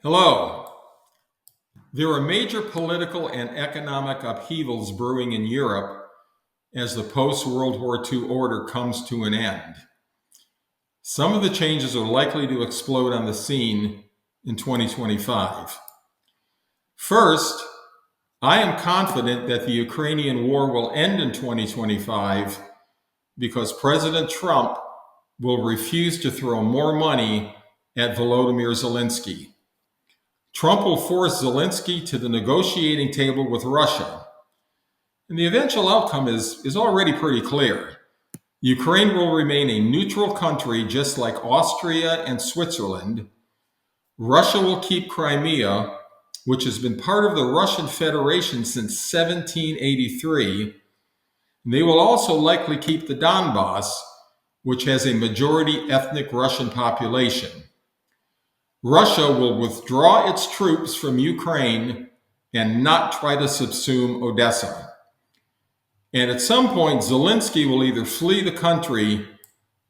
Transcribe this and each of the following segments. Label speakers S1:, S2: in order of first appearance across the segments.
S1: Hello. There are major political and economic upheavals brewing in Europe as the post-World War II order comes to an end. Some of the changes are likely to explode on the scene in 2025. First, I am confident that the Ukrainian war will end in 2025 because President Trump will refuse to throw more money at Volodymyr Zelensky. Trump will force Zelensky to the negotiating table with Russia. And the eventual outcome is already pretty clear. Ukraine will remain a neutral country just like Austria and Switzerland. Russia will keep Crimea, which has been part of the Russian Federation since 1783. And they will also likely keep the Donbass, which has a majority ethnic Russian population. Russia will withdraw its troops from Ukraine and not try to subsume Odessa. And at some point, Zelensky will either flee the country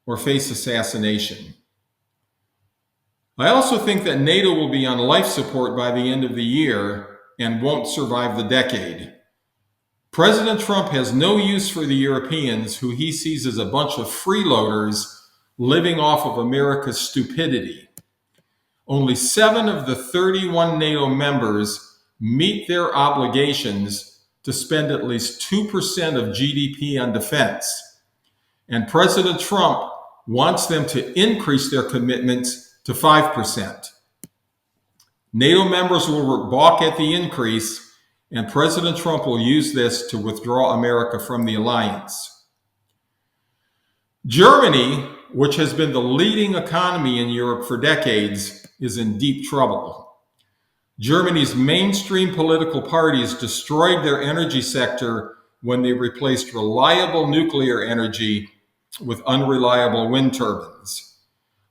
S1: or face assassination. I also think that NATO will be on life support by the end of the year and won't survive the decade. President Trump has no use for the Europeans, who he sees as a bunch of freeloaders living off of America's stupidity. Only 7 of the 31 NATO members meet their obligations to spend at least 2% of GDP on defense. And President Trump wants them to increase their commitments to 5%. NATO members will balk at the increase, and President Trump will use this to withdraw America from the alliance. Germany, which has been the leading economy in Europe for decades, is in deep trouble. Germany's mainstream political parties destroyed their energy sector when they replaced reliable nuclear energy with unreliable wind turbines.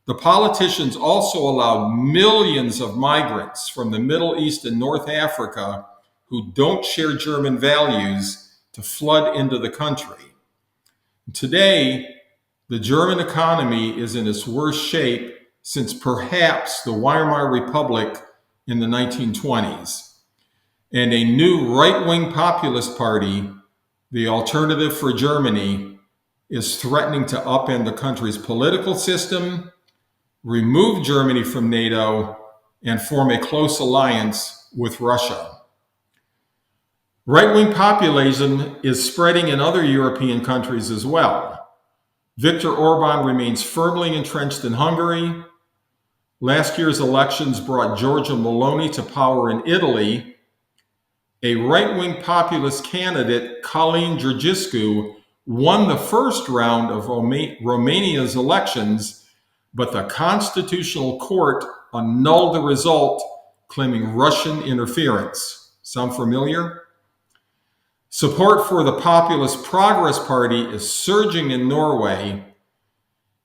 S1: The politicians also allowed millions of migrants from the Middle East and North Africa who don't share German values to flood into the country. Today, the German economy is in its worst shape since perhaps the Weimar Republic in the 1920s. And a new right-wing populist party, the Alternative for Germany, is threatening to upend the country's political system, remove Germany from NATO, and form a close alliance with Russia. Right-wing populism is spreading in other European countries as well. Viktor Orban remains firmly entrenched in Hungary. Last year's elections brought Giorgia Meloni to power in Italy. A right-wing populist candidate, Călin Georgescu, won the first round of Romania's elections, but the Constitutional Court annulled the result, claiming Russian interference. Sound familiar? Support for the populist Progress Party is surging in Norway,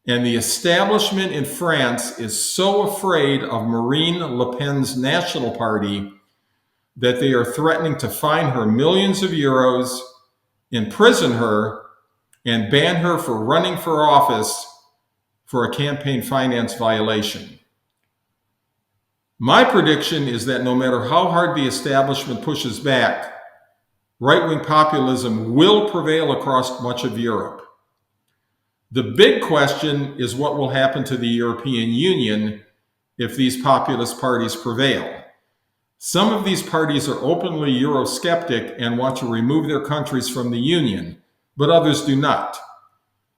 S1: and the establishment in France is so afraid of Marine Le Pen's National Party that they are threatening to fine her millions of euros, imprison her, and ban her for running for office for a campaign finance violation. My prediction is that no matter how hard the establishment pushes back, right-wing populism will prevail across much of Europe. The big question is what will happen to the European Union if these populist parties prevail. Some of these parties are openly Eurosceptic and want to remove their countries from the Union, but others do not.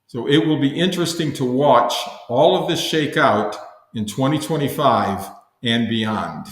S1: So it will be interesting to watch all of this shake out in 2025 and beyond.